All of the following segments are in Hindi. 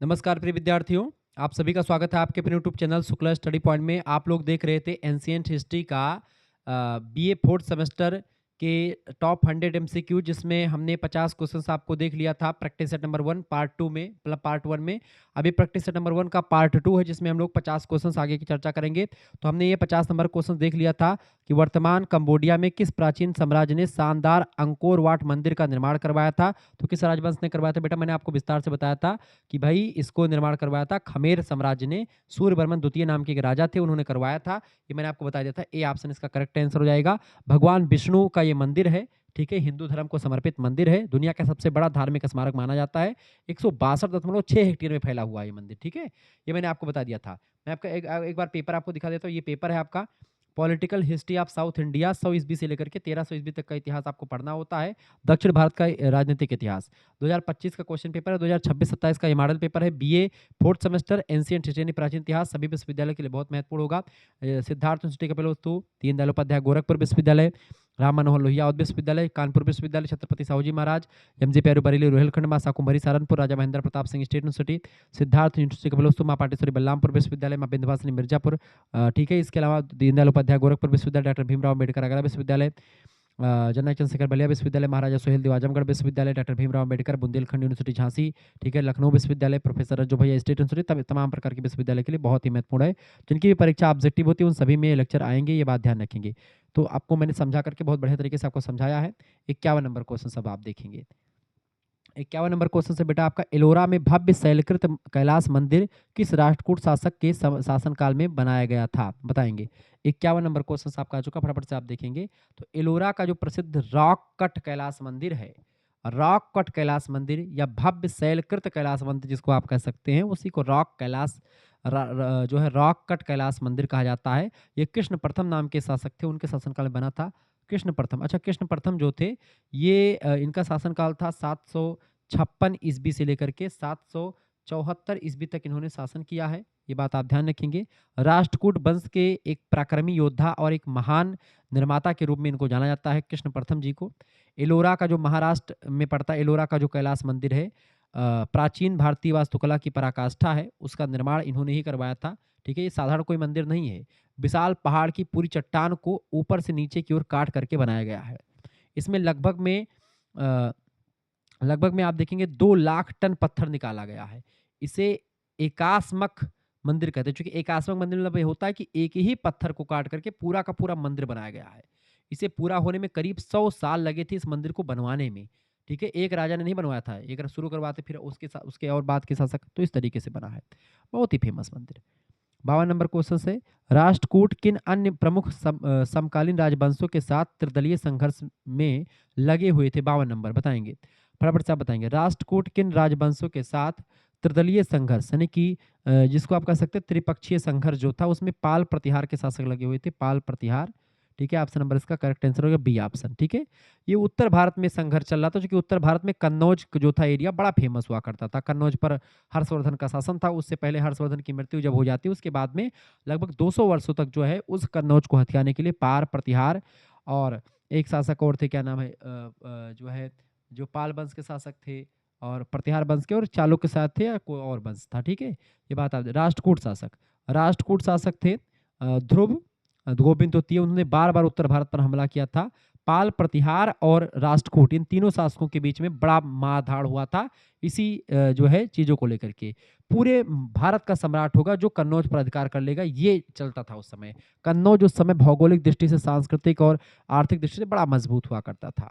नमस्कार प्रिय विद्यार्थियों, आप सभी का स्वागत है आपके अपने YouTube channel Shukla study point में। आप लोग देख रहे थे एंशिएंट हिस्ट्री का बीए फोर्थ सेमेस्टर के टॉप 100 एमसीक्यू, जिसमें हमने 50 क्वेश्चंस आपको देख लिया था प्रैक्टिस सेट नंबर 1 पार्ट 2 में, मतलब पार्ट 1 में। अभी प्रैक्टिस सेट नंबर 1 का पार्ट 2 है, जिसमें हम लोग 50 क्वेश्चंस आगे की चर्चा करेंगे। तो हमने ये 50 नंबर क्वेश्चन देख लिया था कि वर्तमान कंबोडिया में किस प्राचीन साम्राज्य ने शानदार अंकोर वाट मंदिर का निर्माण करवाया था। तो किस राजवंश ने करवाया था बेटा? मैंने आपको विस्तार से बताया था कि भाई इसको निर्माण करवाया था खमेर साम्राज्य ने। सूर्यवर्मन द्वितीय नाम के एक राजा थे, उन्होंने करवाया था। ये मैंने आपको बता दिया था। ए ऑप्शन इसका करेक्ट आंसर हो जाएगा। भगवान विष्णु का ये मंदिर है, ठीक है, हिंदू धर्म को समर्पित मंदिर है, दुनिया का सबसे बड़ा धार्मिक स्मारक माना जाता है। 162.6 हेक्टेयर में फैला हुआ है ये मंदिर, ठीक है। ये मैंने आपको बता दिया था। मैं आपका एक बार पेपर आपको दिखा देता हूँ। ये पेपर है आपका political history of south India, 100 ईस्वी से लेकर के 1300 ईस्वी तक का इतिहास आपको पढ़ना होता है। दक्षिण भारत का राजनीतिक इतिहास 2025 का क्वेश्चन पेपर है। 2026-27 का ये मॉडल पेपर है। BA fourth semester ancient history यानी प्राचीन इतिहास, सभी विश्वविद्यालय के लिए बहुत महत्वपूर्ण होगा। सिद्धार्थ यूनिवर्सिटी का पेलोस्तु, दीनदयाल उपाध्याय गोरखपुर विश्वविद्यालय, राम मनोहर लोहिया औद्ध विश्वविद्यालय, कानपुर विश्वविद्यालय, छत्रपति साहूजी महाराज, एमजी पैरू Bareilly Rohilkhand, Maa Shakumbhari Saharanpur, Raja Mahendra Pratap Singh state university, Siddharth university का पेलोस्तु, मां पाटेश्वरी बलरामपुर विश्वविद्यालय, मां विंध्यवासिनी मिर्जापुर, ठीक है। इसके अलावा दीनदयाल उपाध्याय गोरखपुर विश्वविद्यालय, डॉक्टर भीमराव अम्बेडकर आगरा विश्वविद्यालय, जननायक चंद्रशेखर बलिया विश्वविद्यालय, महाराजा सोहेलदेव आजमगढ़ विश्वविद्यालय, डॉक्टर भीमराव अम्बेडकर बुंदेलखंड यूनिवर्सिटी झांसी, ठीक है, लखनऊ विश्वविद्यालय, प्रोफेसर रज्जू भैया स्टेट यूनिवर्सिटी, तमाम प्रकार के विश्वविद्यालय के लिए बहुत ही महत्वपूर्ण है। जिनकी भी परीक्षा ऑब्जेक्टिव होती है उन सभी में ये लेक्चर आएंगे, ये बात ध्यान रखेंगे। तो आपको मैंने समझा करके बहुत बढ़िया तरीके से आपको समझाया है। 51 नंबर क्वेश्चन सब आप देखेंगे। 51 नंबर क्वेश्चन से बेटा आपका, एलोरा में भव्य शैलकृत कैलाश मंदिर किस राष्ट्रकूट शासक के शासनकाल में बनाया गया था, बताएंगे। 51 नंबर क्वेश्चन आपका आ चुका, फटाफट से आप देखेंगे। तो एलोरा का जो प्रसिद्ध रॉक कट कैलाश मंदिर है, रॉक कट कैलाश मंदिर या भव्य शैलकृत कैलाश मंदिर जिसको आप कह सकते हैं, उसी को रॉक कैलाश जो है रॉक कट कैलाश मंदिर कहा जाता है। ये कृष्ण प्रथम नाम के शासक थे, उनके शासनकाल में बना था। कृष्ण प्रथम, अच्छा, कृष्ण प्रथम जो थे ये इनका शासनकाल था 756 ईस्वी से लेकर के 774 ईस्वी तक इन्होंने शासन किया है। ये बात आप ध्यान रखेंगे। राष्ट्रकूट वंश के एक पराक्रमी योद्धा और एक महान निर्माता के रूप में इनको जाना जाता है, कृष्ण प्रथम जी को। एलोरा का जो महाराष्ट्र में पड़ता है, एलोरा का जो कैलाश मंदिर है, प्राचीन भारतीय वास्तुकला की पराकाष्ठा है, उसका निर्माण इन्होंने ही करवाया था, ठीक है। ये साधारण कोई मंदिर नहीं है। विशाल पहाड़ की पूरी चट्टान को ऊपर से नीचे की ओर काट करके बनाया गया है। इसमें अ, लगभग में आप देखेंगे 2 लाख टन पत्थर निकाला गया है। इसे एकास्मक मंदिर कहते हैं, क्योंकि एकास्मक मंदिर मतलब ये होता है कि एक ही पत्थर को काट करके पूरा का पूरा मंदिर बनाया गया है। इसे पूरा होने में करीब 100 साल लगे थे इस मंदिर को बनवाने में, ठीक है। एक राजा ने नहीं बनवाया था, एक शुरू करवाते फिर उसके और बाद के शासक, तो इस तरीके से बना है। बहुत ही फेमस मंदिर। 52 नंबर क्वेश्चन से, राष्ट्रकूट किन अन्य प्रमुख समकालीन राजवंशों के साथ त्रिदलीय संघर्ष में लगे हुए थे? 52 नंबर बताएंगे, फटाफट से आप बताएंगे। राष्ट्रकूट किन राजवंशों के साथ त्रिदलीय संघर्ष यानी कि जिसको आप कह सकते हैं त्रिपक्षीय संघर्ष जो था, उसमें पाल प्रतिहार के शासक लगे हुए थे, पाल प्रतिहार, ठीक है। ऑप्शन नंबर इसका करेक्ट आंसर होगा बी ऑप्शन, ठीक है। ये उत्तर भारत में संघर्ष चल रहा था, क्योंकि उत्तर भारत में कन्नौज जो था एरिया बड़ा फेमस हुआ करता था। कन्नौज पर हर्षवर्धन का शासन था। उससे पहले हर्षवर्धन की मृत्यु जब हो जाती है, उसके बाद में लगभग 200 वर्षों तक जो है उस कन्नौज को हथियाने के लिए पार प्रतिहार और एक शासक और थे, क्या नाम है, जो है जो पाल वंश के शासक थे और प्रतिहार वंश के, और चालुक्य के साथ थे या कोई और वंश था, ठीक है। ये बात आप, राष्ट्रकूट शासक थे ध्रुव गोविंद तृतीय, उन्होंने बार बार उत्तर भारत पर हमला किया था। पाल प्रतिहार और राष्ट्रकूट, इन तीनों शासकों के बीच में बड़ा मारधाड़ हुआ था इसी जो है चीजों को लेकर के। पूरे भारत का सम्राट होगा जो कन्नौज पर अधिकार कर लेगा, ये चलता था उस समय। कन्नौज उस समय भौगोलिक दृष्टि से, सांस्कृतिक और आर्थिक दृष्टि से बड़ा मजबूत हुआ करता था।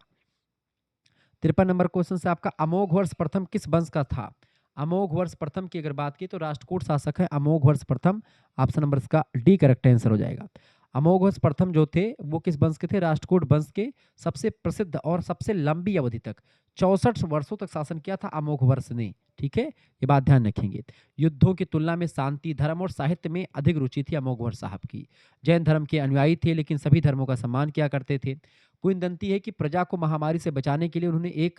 53 नंबर क्वेश्चन से आपका, अमोघ वर्ष प्रथम किस वंश का था? अमोघ वर्ष प्रथम की अगर बात की तो राष्ट्रकूट शासक है अमोघ वर्ष प्रथम। ऑप्शन नंबर इसका डी करेक्ट आंसर हो जाएगा। अमोघ वर्ष प्रथम जो थे वो किस वंश के थे? राष्ट्रकूट वंश के। सबसे प्रसिद्ध और सबसे लंबी अवधि तक 64 वर्षों तक शासन किया था अमोघ वर्ष ने, ठीक है। ये बात ध्यान रखेंगे। युद्धों की तुलना में शांति, धर्म और साहित्य में अधिक रुचि थी अमोघ वर्ष साहब की। जैन धर्म के अनुयायी थे, लेकिन सभी धर्मों का सम्मान किया करते थे। किंवदंती है कि प्रजा को महामारी से बचाने के लिए उन्होंने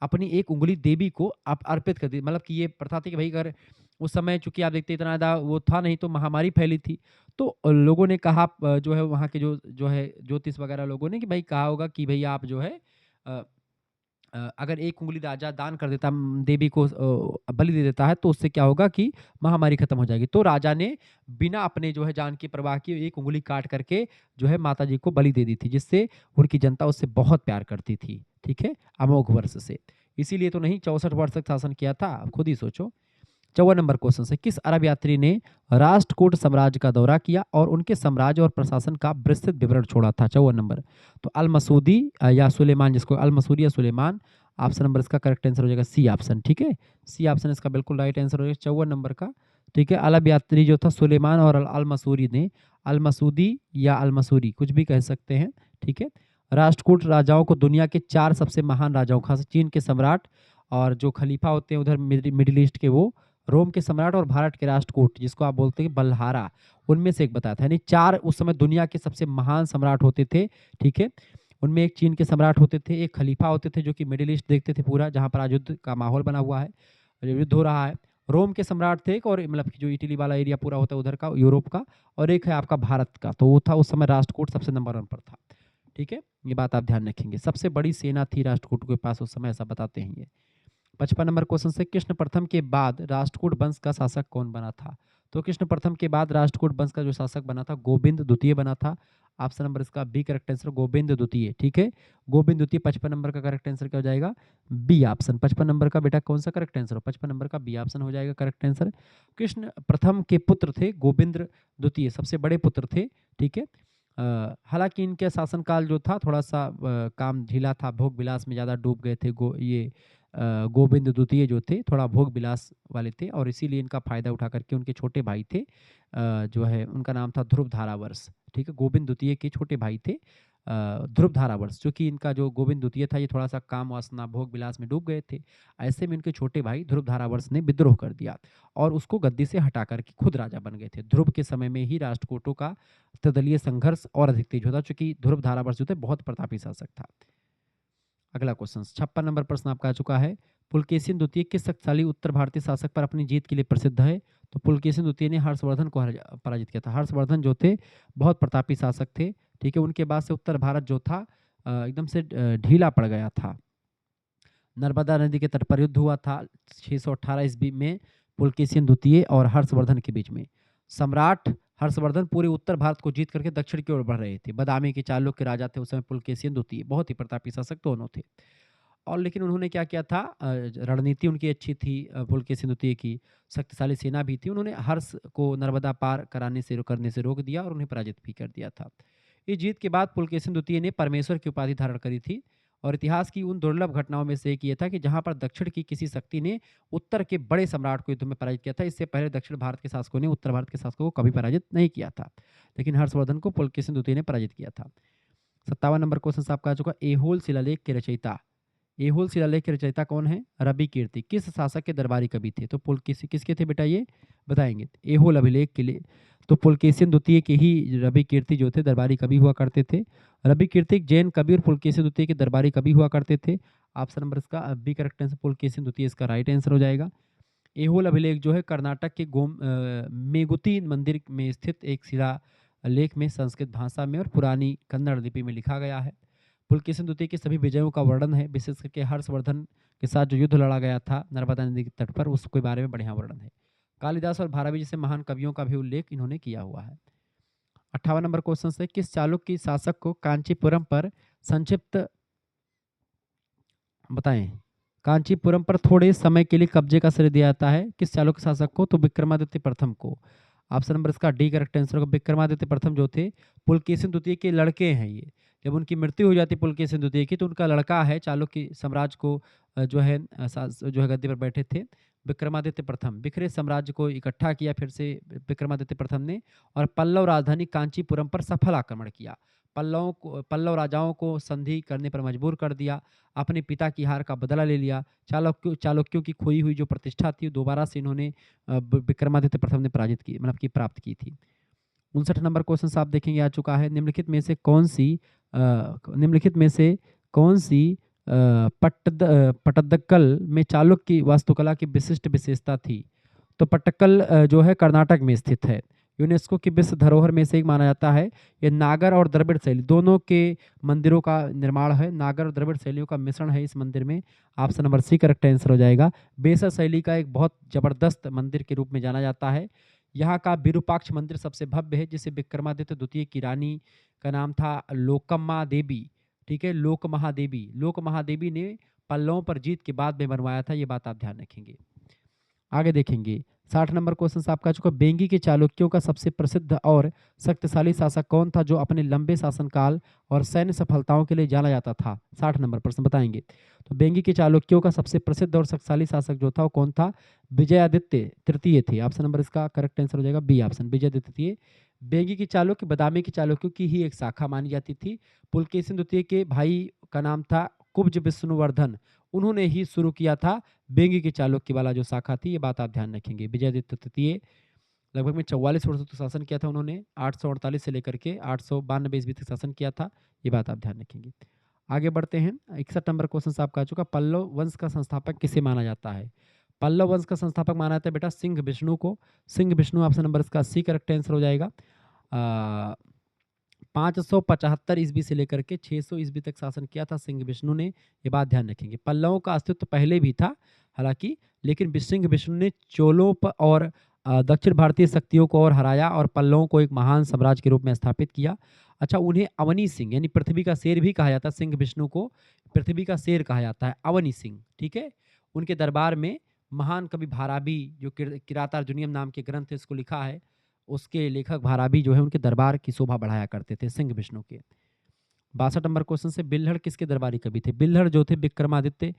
अपनी एक उंगली देवी को अर्पित कर दी। मतलब कि ये प्रथा थी कि भाई अगर उस समय चूंकि आप देखते इतना ज़्यादा वो था नहीं, तो महामारी फैली थी, तो लोगों ने कहा जो है वहाँ के जो जो है ज्योतिष वगैरह लोगों ने कि भाई कहा होगा कि भाई आप जो है अगर एक उँगली राजा दान कर देता देवी को बलि दे देता है तो उससे क्या होगा कि महामारी खत्म हो जाएगी। तो राजा ने बिना अपने जो है जान की परवाह किए एक उँगली काट करके जो है माता जी को बलि दे दी थी, जिससे उनकी जनता उससे बहुत प्यार करती थी, ठीक है? अमोघ वर्ष से। इसीलिए तो नहीं 64 वर्ष तक शासन किया था, आप खुद ही सोचो। 54 नंबर क्वेश्चन से किस अरब यात्री ने राष्ट्रकूट साम्राज्य का दौरा किया और उनके साम्राज्य और प्रशासन का विस्तृत विवरण छोड़ा था? 54 नंबर। तो अल मसूदी या सुलेमान, जिसको अल मसूदी या सुलेमान, ऑप्शन नंबर इसका करेक्ट आंसर हो जाएगा सी ऑप्शन, ठीक है? सी ऑप्शन इसका बिल्कुल राइट आंसर हो जाएगा 54 नंबर का, ठीक है? अरब यात्री जो था सुलेमान और अल मसूरी ने, अल मसूदी या अल मसूरी कुछ भी कह सकते हैं, ठीक है? राष्ट्रकूट राजाओं को दुनिया के 4 सबसे महान राजाओं, खास चीन के सम्राट और जो खलीफा होते हैं उधर मिडिल ईस्ट के, वो रोम के सम्राट और भारत के राष्ट्रकूट जिसको आप बोलते हैं बल्हारा, उनमें से एक बताया था। यानी 4 उस समय दुनिया के सबसे महान सम्राट होते थे, ठीक है? उनमें एक चीन के सम्राट होते थे, एक खलीफा होते थे जो कि मिडिल ईस्ट देखते थे पूरा, जहाँ पर आज युद्ध का माहौल बना हुआ है, युद्ध हो रहा है। रोम के सम्राट थे एक, और मतलब कि जो इटली वाला एरिया पूरा होता है उधर का, यूरोप का, और एक है आपका भारत का, तो वो था उस समय राष्ट्रकूट सबसे नंबर 1 पर था, ठीक है? ये बात आप ध्यान रखेंगे। सबसे बड़ी सेना थी राष्ट्रकूट के पास उस समय, ऐसा बताते हैं ये। 55 नंबर क्वेश्चन से कृष्ण प्रथम के बाद राष्ट्रकूट वंश का शासक कौन बना था? तो कृष्ण प्रथम के बाद राष्ट्रकूट वंश का जो शासक बना था गोविंद द्वितीय बना था। ऑप्शन नंबर इसका बी करेक्ट आंसर, गोविंद द्वितीय, ठीक है? गोविंद द्वितीय। 55 नंबर का करेक्ट आंसर क्या हो जाएगा? B option. 55 नंबर का बेटा कौन सा करेक्ट आंसर हो? 55 नंबर का बी ऑप्शन हो जाएगा करेक्ट आंसर। कृष्ण प्रथम के पुत्र थे गोविंद द्वितीय, सबसे बड़े पुत्र थे, ठीक है? हालांकि इनके शासनकाल जो था थोड़ा सा काम ढीला था, भोग विलास में ज़्यादा डूब गए थे। गोविंद द्वितीय जो थे थोड़ा भोग विलास वाले थे, और इसीलिए इनका फायदा उठा करके उनके छोटे भाई थे, जो है उनका नाम था ध्रुव धारावर्ष, ठीक है? गोविंद द्वितीय के छोटे भाई थे ध्रुव धारावर्ष, जो कि इनका जो गोविंद द्वितीय था ये थोड़ा सा काम वासना भोग विलास में डूब गए थे। ऐसे में इनके छोटे भाई ध्रुव धारावर्ष ने विद्रोह कर दिया और उसको गद्दी से हटा करके खुद राजा बन गए थे। ध्रुव के समय में ही राष्ट्रकूटों का त्रिदलीय संघर्ष और अधिक तेज होता, चूंकि ध्रुव धारावर्ष जो थे बहुत प्रतापी शासक था। अगला क्वेश्चन 56 नंबर प्रश्न आपका आ चुका है। पुलकेशिन द्वितीय किस शक्तिशाली उत्तर भारतीय शासक पर अपनी जीत के लिए प्रसिद्ध है? तो पुलकेशिन द्वितीय ने हर्षवर्धन को पराजित किया था। हर्षवर्धन जो थे बहुत प्रतापी शासक थे, ठीक है? उनके बाद से उत्तर भारत जो था एकदम से ढीला पड़ गया था। नर्मदा नदी के तट पर युद्ध हुआ था 618 ईस्वी में पुलकेशिन द्वितीय और हर्षवर्धन के बीच में। सम्राट हर्षवर्धन पूरे उत्तर भारत को जीत करके दक्षिण की ओर बढ़ रहे थे। बदामी के चालुक्य के राजा थे उस समय पुलकेशिन द्वितीय, बहुत ही प्रतापी शासक दोनों थे। और लेकिन उन्होंने क्या किया था, रणनीति उनकी अच्छी थी, पुलकेशिन द्वितीय की शक्तिशाली सेना भी थी। उन्होंने हर्ष को नर्मदा पार करने से रोक दिया और उन्हें पराजित भी कर दिया था। इस जीत के बाद पुलकेशिन द्वितीय ने परमेश्वर की उपाधि धारण करी थी, और इतिहास की उन दुर्लभ घटनाओं में से एक ये था कि जहां पर दक्षिण की किसी शक्ति ने उत्तर के बड़े सम्राट को युद्ध में पराजित किया था। इससे पहले दक्षिण भारत के शासकों ने उत्तर भारत के शासकों को कभी पराजित नहीं किया था, लेकिन हर्षवर्धन को पुलकेशिन द्वितीय ने पराजित किया था। 57 नंबर क्वेश्चन आपका आ चुका। एहोल शिलालेख के रचयिता, एहोल शिलालेख के रचयिता कौन है? रवि कीर्ति। किस शासक के दरबारी कवि थे? तो किसके थे बेटा, ये बताएंगे। एहोल अभिलेख के लिए तो पुलकेशिन द्वितीय के ही रवि कीर्ति जो थे दरबारी कवि हुआ करते थे। रवि कीर्ति जैन कवि और पुलकेशिन द्वितीय के दरबारी कवि हुआ करते थे। ऑप्शन नंबर इसका बी करेक्ट आंसर, पुलकेशिन द्वितीय इसका राइट आंसर हो जाएगा। एहोल अभिलेख जो है कर्नाटक के मेगुती मंदिर में स्थित एक शिला लेख में संस्कृत भाषा में और पुरानी कन्नड़ लिपि में लिखा गया है। पुलकेशिन द्वितीय के सभी विजयों का वर्णन है, विशेष करके हर्षवर्धन के साथ जो युद्ध लड़ा गया था नर्मदा नदी के तट पर, उसके बारे में बढ़िया वर्णन है। कालिदास और भारवी जैसे महान कवियों का भी उल्लेख इन्होंने किया हुआ है। 58 नंबर क्वेश्चन से किस चालुक्य शासक को कांचीपुरम पर संक्षिप्त बताएं? कांचीपुरम पर थोड़े समय के लिए कब्जे का श्रेय दिया जाता है किस चालुक्य शासक को? तो विक्रमादित्य प्रथम को। ऑप्शन नंबर इसका डी करेक्ट आंसर होगा। विक्रमादित्य प्रथम जो थे पुलकेशिन द्वितीय के लड़के हैं। ये जब उनकी मृत्यु हो जाती पुलकेशिन द्वितीय की, तो उनका लड़का है चालुक्य साम्राज्य को जो है गद्दी पर बैठे थे विक्रमादित्य प्रथम। बिखरे साम्राज्य को इकट्ठा किया फिर से विक्रमादित्य प्रथम ने, और पल्लव राजधानी कांचीपुरम पर सफल आक्रमण किया। पल्लव राजाओं को संधि करने पर मजबूर कर दिया, अपने पिता की हार का बदला ले लिया। चालुक्यों की खोई हुई जो प्रतिष्ठा थी दोबारा से इन्होंने विक्रमादित्य प्रथम ने पराजित की, मतलब की प्राप्त की थी। 59 नंबर क्वेश्चन आप देखेंगे आ चुका है। निम्नलिखित में से कौन सी पट्टदकल में चालुक्य की वास्तुकला की विशिष्ट विशेषता थी? तो पट्टदकल जो है कर्नाटक में स्थित है। यूनेस्को की विश्व धरोहर में से एक माना जाता है। ये नागर और द्रविड़ शैली दोनों के मंदिरों का निर्माण है। नागर और द्रविड़ शैलियों का मिश्रण है इस मंदिर में। Option number C correct answer हो जाएगा। बेसर शैली का एक बहुत जबरदस्त मंदिर के रूप में जाना जाता है। यहाँ का विरूपाक्ष मंदिर सबसे भव्य है, जिसे विक्रमादित्य द्वितीय की रानी का नाम था लोकम्मा देवी। ठीक है, लोक महादेवी। लोक महादेवी ने पल्लवों पर जीत के बाद में बनवाया था, ये बात आप ध्यान रखेंगे। आगे देखेंगे 60 नंबर क्वेश्चन से आपका चुका। बेंगी के चालुक्यों का सबसे प्रसिद्ध और शक्तिशाली शासक कौन था, जो अपने लंबे शासनकाल और सैन्य सफलताओं के लिए जाना जाता था? 60 नंबर प्रश्न बताएंगे। तो बेंगी के चालुक्यों का सबसे प्रसिद्ध और शक्तिशाली शासक जो था वो कौन था? विजयादित्य तृतीय थे। ऑप्शन नंबर इसका करेक्ट आंसर हो जाएगा बी ऑप्शन, विजयादित्य तृतीय। बेंगी की चालुक्य बदामी की चालुक्यों की ही एक शाखा मानी जाती थी। पुलकेशिन द्वितीय के भाई का नाम था कुब्ज विष्णुवर्धन, उन्होंने ही शुरू किया था बेंगी के चालुक्य वाला जो शाखा थी, ये बात आप ध्यान रखेंगे। विजयादित्य तृतीय लगभग में 44 वर्षों तक शासन किया था उन्होंने, 848 से लेकर के 892 ईस्वी तक शासन किया था, ये बात आप ध्यान रखेंगे। आगे बढ़ते हैं 61 नंबर क्वेश्चन से आपका आ चुका। पल्लव वंश का संस्थापक किसे माना जाता है? पल्लव वंश का संस्थापक माना जाता है बेटा सिंह विष्णु को। सिंह विष्णु ऑप्शन नंबर इसका सी करेक्ट आंसर हो जाएगा। 575 ईस्वी से लेकर के 600 ईस्वी तक शासन किया था सिंह विष्णु ने, ये बात ध्यान रखेंगे। पल्लवों का अस्तित्व पहले भी था हालांकि, लेकिन सिंह विष्णु ने चोलों पर और दक्षिण भारतीय शक्तियों को और हराया और पल्लवों को एक महान साम्राज्य के रूप में स्थापित किया। अच्छा, उन्हें अवनी सिंह यानी पृथ्वी का शेर भी कहा जाता है। सिंह विष्णु को पृथ्वी का शेर कहा जाता है, अवनी सिंह। ठीक है, उनके दरबार में महान कवि भारबी जो किरातार्जुनीयम नाम के ग्रंथ है इसको लिखा है, उसके लेखक भारबी जो है उनके दरबार की शोभा बढ़ाया करते थे सिंह विष्णु के। 62 नंबर क्वेश्चन से बिल्हड़ किसके दरबारी कवि थे? बिल्हड़ जो थे विक्रमादित्य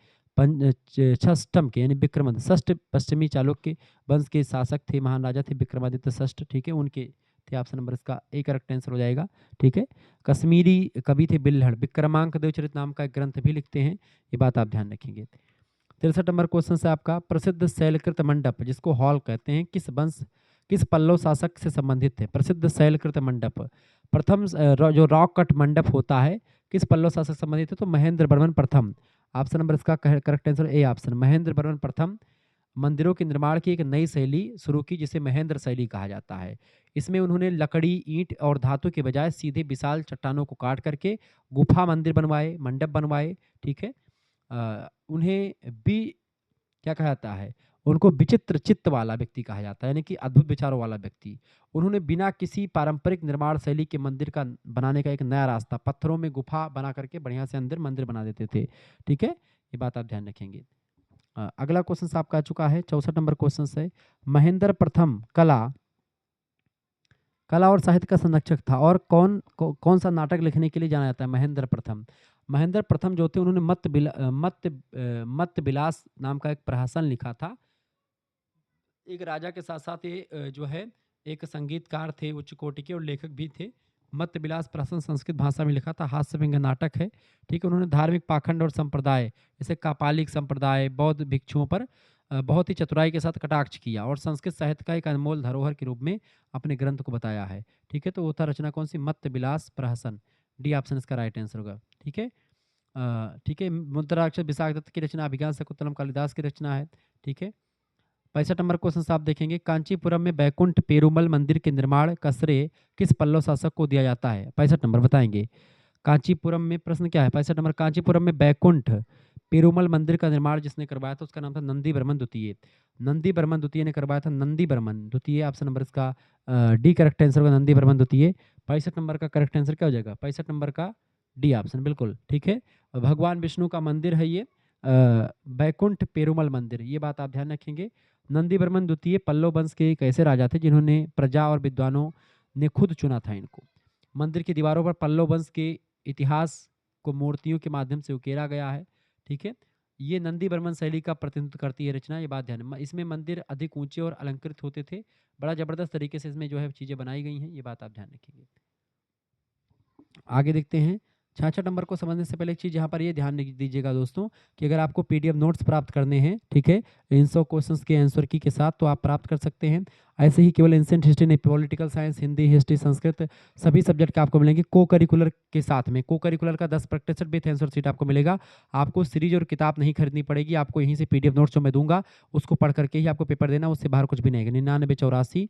षष्ठम के यानी विक्रमादित्य षष्ठ पश्चिमी चालुक्य वंश के शासक थे, महान राजा थे विक्रमादित्य षष्ठ। ठीक है, उनके थे। ऑप्शन नंबर इसका ए करेक्ट आंसर हो जाएगा। ठीक है, कश्मीरी कवि थे बिल्हड़, विक्रमांक देवचरित नाम का एक ग्रंथ भी लिखते हैं, ये बात आप ध्यान रखेंगे। 63 नंबर क्वेश्चन से आपका प्रसिद्ध शैलकृत मंडप जिसको हॉल कहते हैं किस पल्लव शासक से संबंधित है? प्रसिद्ध शैलकृत मंडप प्रथम जो रॉक कट मंडप होता है किस पल्लव शासक से संबंधित है? तो महेंद्र वर्मन प्रथम। ऑप्शन नंबर इसका correct answer A option, Mahendra Varman प्रथम मंदिरों के निर्माण की एक नई शैली शुरू की जिसे महेंद्र शैली कहा जाता है। इसमें उन्होंने लकड़ी, ईंट और धातु के बजाय सीधे विशाल चट्टानों को काट करके गुफा मंदिर बनवाए, मंडप बनवाए। ठीक है, उन्हें भी क्या कहा जाता है? उनको विचित्र चित्त वाला व्यक्ति कहा जाता है, यानी कि अद्भुत विचारों वाला व्यक्ति। उन्होंने बिना किसी पारंपरिक निर्माण शैली के मंदिर का बनाने का एक नया रास्ता, पत्थरों में गुफा बना करके बढ़िया से अंदर मंदिर बना देते थे। ठीक है, ये बात आप ध्यान रखेंगे। अगला क्वेश्चन से आपका आ चुका है 64 नंबर क्वेश्चन से। महेंद्र प्रथम कला और साहित्य का संरक्षक था और कौन सा नाटक लिखने के लिए जाना जाता है? महेंद्र प्रथम जो थे उन्होंने मत्त विलास नाम का एक प्रहसन लिखा था। एक राजा के साथ साथ ये जो है एक संगीतकार थे उच्च कोटि के और लेखक भी थे। मत्त विलास प्रहसन संस्कृत भाषा में लिखा था, हास्य व्यंग्य नाटक है। ठीक है, उन्होंने धार्मिक पाखंड और संप्रदाय जैसे कापालिक संप्रदाय, बौद्ध भिक्षुओं पर बहुत ही चतुराई के साथ कटाक्ष किया और संस्कृत साहित्य का एक अनमोल धरोहर के रूप में अपने ग्रंथ को बताया है। ठीक है, तो वो था रचना कौन सी? मत्त विलास प्रहसन, डी ऑप्शन इसका राइट आंसर होगा। ठीक है, ठीक है, मुद्राक्षर विशाख दत्त की रचना, अभिज्ञान शकुंतलम कालिदास की रचना है। ठीक है, 65 नंबर क्वेश्चन से आप देखेंगे कांचीपुरम में बैकुंठ पेरुमल मंदिर के निर्माण का श्रेय किस पल्लव शासक को दिया जाता है? 65 नंबर बताएंगे। कांचीपुरम में प्रश्न क्या है? 65 नंबर, कांचीपुरम में बैकुंठ पेरुमल मंदिर का निर्माण जिसने करवाया था उसका नाम था नंदी वर्मन द्वितीय। नंदी वर्मन द्वितीय ने करवाया था, नंदी वर्मन द्वितीय। ऑप्शन नंबर इसका डी करेक्ट आंसर होगा, नंदी वर्मन द्वितीय। 65 नंबर का करेक्ट आंसर क्या हो जाएगा? 65 नंबर का डी ऑप्शन, बिल्कुल ठीक है। भगवान विष्णु का मंदिर है ये बैकुंठ पेरुमल मंदिर, ये बात आप ध्यान रखेंगे। नंदी वर्मन द्वितीय पल्लव वंश के एक ऐसे राजा थे जिन्होंने प्रजा और विद्वानों ने खुद चुना था इनको। मंदिर की दीवारों पर पल्लव वंश के इतिहास को मूर्तियों के माध्यम से उकेरा गया है। ठीक है, ये नंदी वर्मन शैली का प्रतिनिधित्व करती है रचना, ये बात ध्यान। इसमें मंदिर अधिक ऊंचे और अलंकृत होते थे, बड़ा जबरदस्त तरीके से इसमें जो है चीज़ें बनाई गई हैं, ये बात आप ध्यान रखेंगे। आगे देखते हैं 66 नंबर को समझने से पहले एक चीज़ यहाँ पर ये ध्यान दीजिएगा दोस्तों कि अगर आपको पीडीएफ नोट्स प्राप्त करने हैं, ठीक है, इन 100 क्वेश्चंस के आंसर की के साथ, तो आप प्राप्त कर सकते हैं। ऐसे ही केवल एंशिएंट हिस्ट्री नहीं, political science, Hindi, history, Sanskrit सभी सब्जेक्ट के आपको मिलेंगे को करिकुलर के साथ में। को करिकुलर का 10% विथ आंसर शीट आपको मिलेगा। आपको सीरीज और किताब नहीं खरीदनी पड़ेगी, आपको यहीं से पीडीएफ नोट्स जो मैं दूंगा उसको पढ़ करके ही आपको पेपर देना, उससे बाहर कुछ भी नहीं है। 9984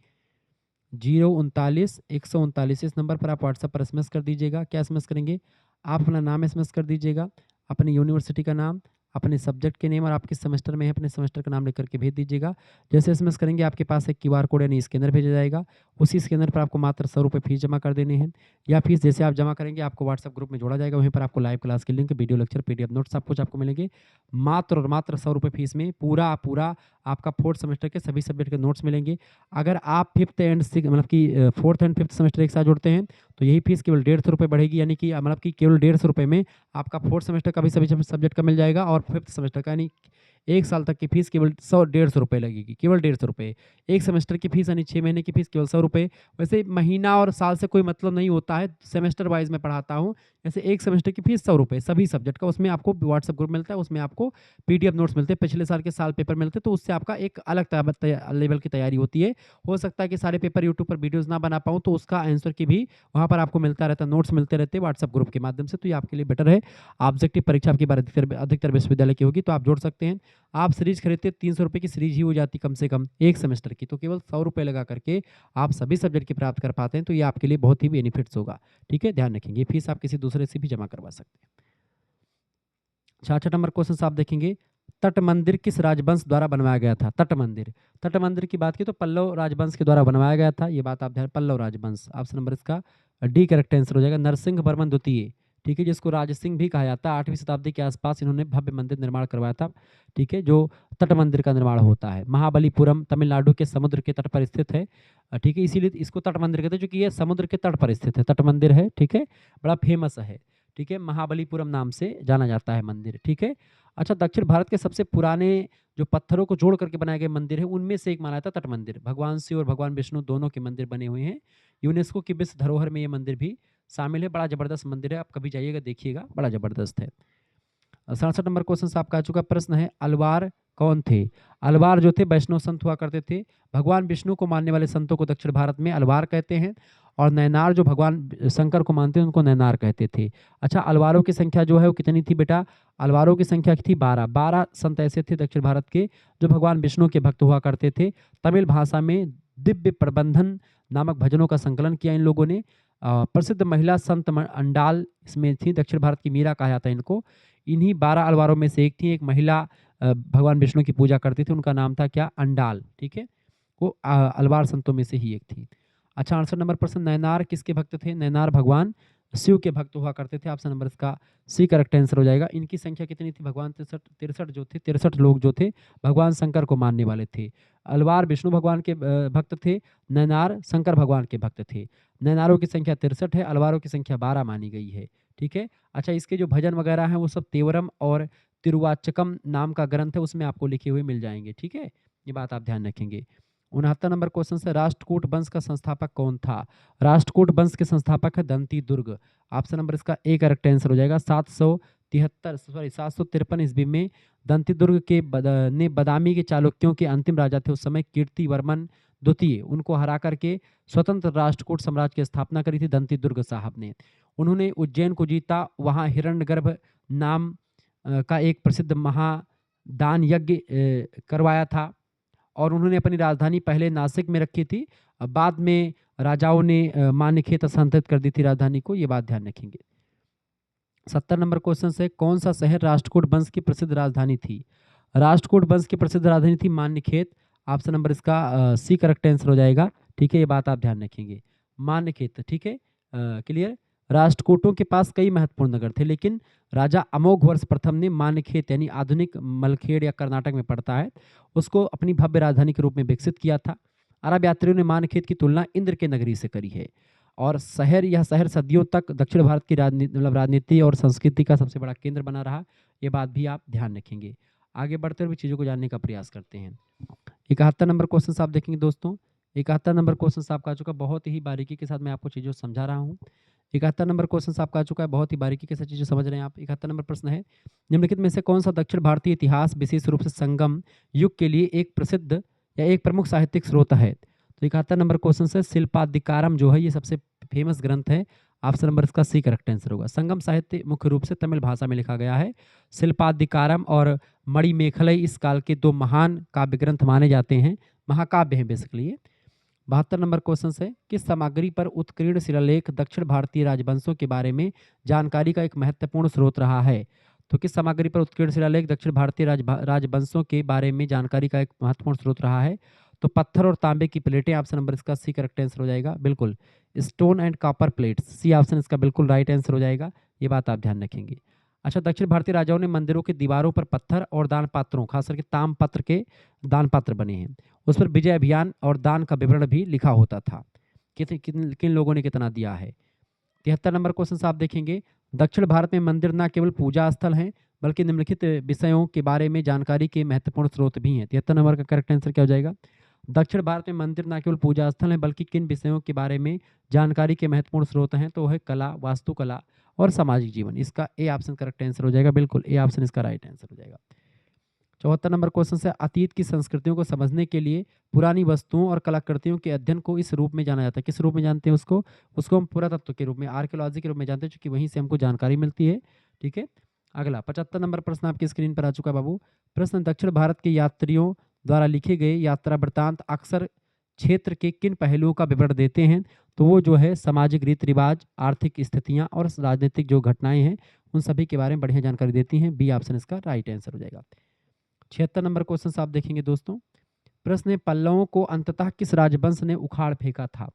039 139 इस नंबर पर आप व्हाट्सएप पर एसएमएस कर दीजिएगा। क्या एसएमएस करेंगे? आप अपना नाम एसएमएस कर दीजिएगा, अपनी यूनिवर्सिटी का नाम, अपने सब्जेक्ट के नेम और आप किस सेमेस्टर में हैं अपने सेमेस्टर का नाम लिख कर के भेज दीजिएगा। जैसे एसएमएस करेंगे आपके पास एक क्यूआर कोड यानी स्कैनर भेजा जाएगा। उसी स्कैनर पर आपको मात्र 100 रुपये फीस जमा कर देने हैं। या फीस जैसे आप जमा करेंगे आपको व्हाट्सएप ग्रुप में जोड़ा जाएगा, वहीं पर आपको लाइव क्लास के link, video lecture, PDF notes सब कुछ आपको मिलेंगे। मात्र और मात्र 100 रुपये फीस में पूरा पूरा आपका 4th सेमेस्टर के सभी सब्जेक्ट के नोट्स मिलेंगे। अगर आप 5th एंड 6 मतलब कि 4th एंड 5th सेमेस्टर एक साथ जोड़ते हैं तो यही फीस केवल 150 रुपये बढ़ेगी, यानी कि मतलब कि केवल 150 रुपये में आपका 4th सेमेस्टर का भी सभी सब्जेक्ट का मिल जाएगा और 5th सेमेस्टर का, यानी 1 साल तक की फीस केवल 100-150 रुपये लगेगी, केवल 150 रुपये। 1 सेमेस्टर की फीस यानी 6 महीने की फीस केवल 100 रुपये। वैसे महीना और साल से कोई मतलब नहीं होता है, सेमेस्टर वाइज मैं पढ़ाता हूँ। जैसे 1 सेमेस्टर की फीस 100 रुपये सभी सब्जेक्ट का, उसमें आपको व्हाट्सएप ग्रुप मिलता है, उसमें आपको पीडीएफ नोट्स मिलते हैं, पिछले साल के साल पेपर मिलते हैं, तो उससे आपका एक अलग लेवल की तैयारी होती है। हो सकता है कि सारे पेपर यूट्यूब पर वीडियोज़ ना बना पाऊँ, तो उसका आंसर की भी वहाँ पर आपको मिलता रहता है, नोट्स मिलते रहते हैं व्हाट्सएप ग्रुप के माध्यम से, तो ये आपके लिए बेटर है। ऑब्जेक्टिव परीक्षा आपकी बार अधिकतर विश्वविद्यालय की होगी, तो आप जोड़ सकते हैं। आप सीरीज खरीदते 300 रुपये की सीरीज ही हो जाती कम से कम 1 सेमेस्टर की, तो केवल 100 रुपये लगा करके आप सभी सब्जेक्ट की प्राप्त कर पाते हैं, तो ये आपके लिए बहुत ही बेनिफिट्स होगा। ठीक है, ध्यान रखेंगे, फीस आप किसी दूसरे से भी जमा करवा सकते हैं। 66 नंबर क्वेश्चन आप देखेंगे, तट मंदिर किस राजवंश द्वारा बनवाया गया था? तट मंदिर की बात की तो पल्लव राजवंश के द्वारा बनवाया गया था, ये बात आप ध्यान, पल्लव राजवंश। ऑप्शन नंबर इसका डी करेक्ट आंसर हो जाएगा। नरसिंह वर्मन द्वितीय, ठीक है, जिसको राज सिंह भी कहा जाता है, 8वीं शताब्दी के आसपास इन्होंने भव्य मंदिर निर्माण करवाया था, ठीक है, जो तट मंदिर का निर्माण होता है। महाबलीपुरम तमिलनाडु के समुद्र के तट पर स्थित है, ठीक है, इसीलिए इसको तट मंदिर कहते हैं, क्योंकि ये समुद्र के तट पर स्थित है, तट मंदिर है, ठीक है, बड़ा फेमस है, ठीक है, महाबलीपुरम नाम से जाना जाता है मंदिर, ठीक है। अच्छा, दक्षिण भारत के सबसे पुराने जो पत्थरों को जोड़ करके बनाए गए मंदिर हैं, उनमें से एक माना जाता है तट मंदिर। भगवान शिव और भगवान विष्णु दोनों के मंदिर बने हुए हैं। यूनेस्को की विश्व धरोहर में ये मंदिर भी शामिल है। बड़ा ज़बरदस्त मंदिर है, आप कभी जाइएगा देखिएगा, बड़ा ज़बरदस्त है। 67 नंबर क्वेश्चन आपका आ चुका। प्रश्न है, अलवार कौन थे? अलवार जो थे वैष्णव संत हुआ करते थे। भगवान विष्णु को मानने वाले संतों को दक्षिण भारत में अलवार कहते हैं, और नैनार जो भगवान शंकर को मानते हैं उनको नैनार कहते थे। अच्छा, अलवारों की संख्या जो है वो कितनी थी बेटा? अलवारों की संख्या थी 12 संत ऐसे थे दक्षिण भारत के जो भगवान विष्णु के भक्त हुआ करते थे। तमिल भाषा में दिव्य प्रबंधन नामक भजनों का संकलन किया इन लोगों ने। प्रसिद्ध महिला संत अंडाल इसमें थी, दक्षिण भारत की मीरा कहा जाता है इनको। इन्हीं 12 अलवारों में से एक थी, एक महिला भगवान विष्णु की पूजा करती थी, उनका नाम था क्या? अंडाल, ठीक है, वो अलवार संतों में से ही एक थी। अच्छा, 68 नंबर प्रश्न, नैनार किसके भक्त थे? नैनार भगवान शिव के भक्त हुआ करते थे। ऑप्शन नंबर इसका सी करेक्ट आंसर हो जाएगा। इनकी संख्या कितनी थी? भगवान 63 जो थे, 63 लोग जो थे भगवान शंकर को मानने वाले थे। अलवार विष्णु भगवान के भक्त थे, नैनार शंकर भगवान के भक्त थे। नैनारों की संख्या 63 है, अलवारों की संख्या 12 मानी गई है, ठीक है। अच्छा, इसके जो भजन वगैरह हैं वो सब तेवरम और तिरुवाचकम नाम का ग्रंथ है, उसमें आपको लिखे हुए मिल जाएंगे, ठीक है, ये बात आप ध्यान रखेंगे। 69 नंबर क्वेश्चन से, राष्ट्रकूट वंश का संस्थापक कौन था? राष्ट्रकूट वंश के संस्थापक है दंती दुर्ग। ऑप्शन नंबर इसका ए करेक्ट आंसर हो जाएगा। 753 ईस्वी में दंती दुर्ग के ने बदामी के चालुक्यों के अंतिम राजा थे उस समय, कीर्तिवर्मन द्वितीय, उनको हरा करके स्वतंत्र राष्ट्रकूट साम्राज्य की स्थापना करी थी दंती दुर्ग साहब ने। उन्होंने उज्जैन को जीता, वहाँ हिरण्यगर्भ नाम का एक प्रसिद्ध महादान यज्ञ करवाया था, और उन्होंने अपनी राजधानी पहले नासिक में रखी थी, बाद में राजाओं ने मान्यखेत स्थानांतरित कर दी थी राजधानी को, ये बात ध्यान रखेंगे। 70 नंबर क्वेश्चन से, कौन सा शहर राष्ट्रकूट वंश की प्रसिद्ध राजधानी थी? राष्ट्रकूट वंश की प्रसिद्ध राजधानी थी मान्यखेत। ऑप्शन नंबर इसका सी करेक्ट आंसर हो जाएगा, ठीक है, ये बात आप ध्यान रखेंगे, मान्यखेत, ठीक है, क्लियर। राष्ट्रकूटों के पास कई महत्वपूर्ण नगर थे, लेकिन राजा अमोघवर्ष प्रथम ने मान्यखेत यानी आधुनिक मलखेड़ या कर्नाटक में पड़ता है, उसको अपनी भव्य राजधानी के रूप में विकसित किया था। अरब यात्रियों ने मान्यखेत की तुलना इंद्र के नगरी से करी है, और यह शहर सदियों तक दक्षिण भारत की राजनीति और संस्कृति का सबसे बड़ा केंद्र बना रहा, ये बात भी आप ध्यान रखेंगे। आगे बढ़ते हुए चीज़ों को जानने का प्रयास करते हैं। 71 नंबर क्वेश्चन आप देखेंगे दोस्तों। 71 नंबर क्वेश्चन आपका आ चुका, बहुत ही बारीकी के साथ मैं आपको चीज़ों समझा रहा हूँ। 71 नंबर क्वेश्चन आपका आ चुका है, बहुत ही बारीकी के साथ चीज़ें समझ रहे हैं आप। 71 नंबर प्रश्न है, निम्नलिखित में से कौन सा दक्षिण भारतीय इतिहास विशेष रूप से संगम युग के लिए एक प्रसिद्ध या एक प्रमुख साहित्यिक स्रोत है? तो 71 नंबर क्वेश्चन से शिल्पादिकारम जो है ये सबसे फेमस ग्रंथ है। ऑप्शन नंबर इसका सी करेक्ट आंसर होगा। संगम साहित्य मुख्य रूप से तमिल भाषा में लिखा गया है। शिल्पादिकारम और मणिमेखलई इस काल के दो महान काव्य ग्रंथ माने जाते हैं, महाकाव्य हैं बेसिकली ये। 72 नंबर क्वेश्चन है, किस सामग्री पर उत्कीर्ण शिलालेख दक्षिण भारतीय राजवंशों के बारे में जानकारी का एक महत्वपूर्ण स्रोत रहा है? तो किस सामग्री पर उत्कीर्ण शिलालेख दक्षिण भारतीय राजवंशों के बारे में जानकारी का एक महत्वपूर्ण स्रोत रहा है? तो पत्थर और तांबे की प्लेटें, ऑप्शन नंबर इसका सी करेक्ट आंसर हो जाएगा। बिल्कुल, stone and copper plates, C option इसका बिल्कुल राइट आंसर हो जाएगा। ये बात आप ध्यान रखेंगे। अच्छा, दक्षिण भारतीय राजाओं ने मंदिरों की दीवारों पर पत्थर और दान पात्रों, खास करके ताम्रपत्र के दान पात्र बने हैं। उस पर विजय अभियान और दान का विवरण भी लिखा होता था। किन लोगों ने कितना दिया है? 73 नंबर क्वेश्चन से आप देखेंगे, दक्षिण भारत में मंदिर न केवल पूजा स्थल हैं बल्कि निम्नलिखित विषयों के बारे में जानकारी के महत्वपूर्ण स्रोत भी हैं। 73 नंबर का करेक्ट आंसर क्या हो जाएगा? दक्षिण भारत में मंदिर न केवल पूजा स्थल हैं बल्कि किन विषयों के बारे में जानकारी के महत्वपूर्ण स्रोत हैं? तो है कला, वास्तुकला और सामाजिक जीवन। इसका ए ऑप्शन करेक्ट आंसर हो जाएगा। बिल्कुल, ए ऑप्शन इसका राइट आंसर हो जाएगा। 74 नंबर क्वेश्चन से, अतीत की संस्कृतियों को समझने के लिए पुरानी वस्तुओं और कलाकृतियों के अध्ययन को इस रूप में जाना जाता है। किस रूप में जानते हैं उसको? उसको हम पुरातत्व के रूप में, आर्कियोलॉजी के रूप में जानते हैं, क्योंकि वहीं से हमको जानकारी मिलती है। ठीक है, अगला 75 नंबर प्रश्न आपकी स्क्रीन पर आ चुका है बाबू। प्रश्न, दक्षिण भारत के यात्रियों द्वारा लिखे गए यात्रा वृत्तांत अक्सर क्षेत्र के किन पहलुओं का विवरण देते हैं? तो वो जो है सामाजिक रीति रिवाज, आर्थिक स्थितियाँ और राजनीतिक जो घटनाएं हैं उन सभी के बारे में बढ़िया जानकारी देती हैं। बी ऑप्शन इसका राइट आंसर हो जाएगा। 76 नंबर क्वेश्चन आप देखेंगे दोस्तों। प्रश्न है, पल्लवों को अंततः किस राजवंश ने उखाड़ फेंका था?